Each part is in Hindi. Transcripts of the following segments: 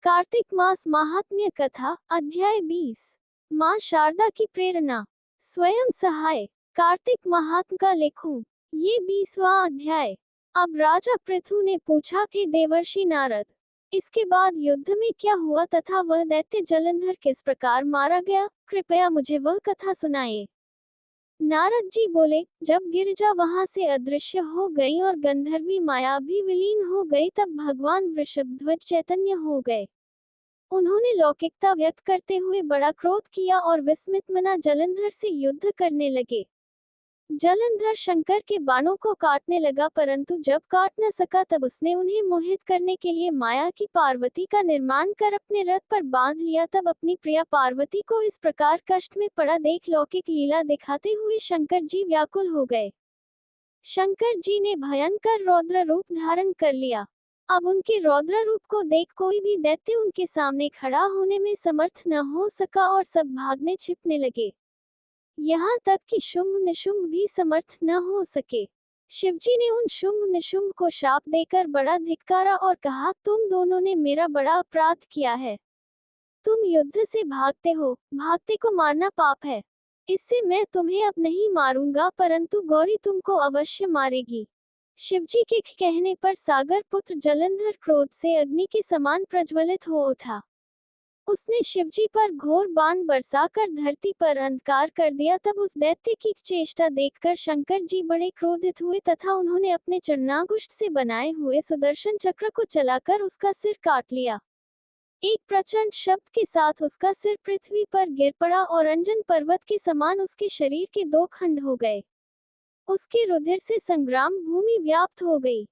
कार्तिक मास महात्म्य कथा अध्याय 20। मां शारदा की प्रेरणा। स्वयं सहाय। कार्तिक महात्म का लेखूं। ये 20वां अध्याय। अब राजा पृथु ने पूछा कि देवर्षि नारद, इसके बाद युद्ध में क्या हुआ तथा वह दैत्य जलंधर किस प्रकार मारा गया, कृपया मुझे वह कथा सुनाइए। नारद जी बोले, जब गिरिजा वहां से अदृश्य हो गई और गंधर्वी माया भी विलीन हो गई, तब भगवान वृषभध्वज चैतन्य हो गए। उन्होंने लौकिकता व्यक्त करते हुए बड़ा क्रोध किया और विस्मित मना जलंधर से युद्ध करने लगे। जलंधर शंकर के बाणों को काटने लगा, परंतु जब काट न सका तब उसने उन्हें मोहित करने के लिए माया की पार्वती का निर्माण कर अपने रथ पर बांध लिया। तब अपनी प्रिया पार्वती को इस प्रकार कष्ट में पड़ा देख लौकिक लीला दिखाते हुए शंकर जी व्याकुल हो गए। शंकर जी ने भयंकर रौद्र रूप धारण कर लिया। अब उनके रौद्र रूप को देख कोई भी दैत्य उनके सामने खड़ा होने में समर्थ न हो सका और सब भागने छिपने लगे। यहाँ तक कि शुंभ निशुंभ भी समर्थ न हो सके। शिवजी ने उन शुंभ निशुंभ को शाप देकर बड़ा धिक्कारा और कहा, तुम दोनों ने मेरा बड़ा अपराध किया है। तुम युद्ध से भागते हो, भागते को मारना पाप है। इससे मैं तुम्हें अब नहीं मारूंगा, परंतु गौरी तुमको अवश्य मारेगी। शिवजी के कहने पर सागर पुत्र जलंधर क्रोध से अग्नि के समान प्रज्वलित हो उठा। उसने शिवजी पर घोर बाण बरसाकर धरती पर अंधकार कर दिया। तब उस दैत्य की चेष्टा देखकर शंकर जी बड़े क्रोधित हुए तथा उन्होंने अपने चरणांगुष्ठ से बनाए हुए सुदर्शन चक्र को चलाकर उसका सिर काट लिया। एक प्रचंड शब्द के साथ उसका सिर पृथ्वी पर गिर पड़ा और अंजन पर्वत के समान उसके शरीर के दो खंड हो गए। उसके रुधिर से संग्राम भूमि व्याप्त हो गई।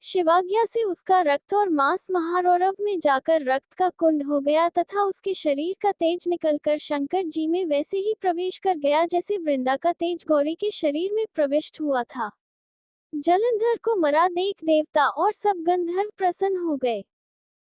शिवाज्ञा से उसका रक्त और मांस महारौरव में जाकर रक्त का कुंड हो गया तथा उसके शरीर का तेज निकलकर शंकर जी में वैसे ही प्रवेश कर गया जैसे वृंदा का तेज गौरी के शरीर में प्रविष्ट हुआ था। जलंधर को मरा देख देवता और सब गंधर्व प्रसन्न हो गए।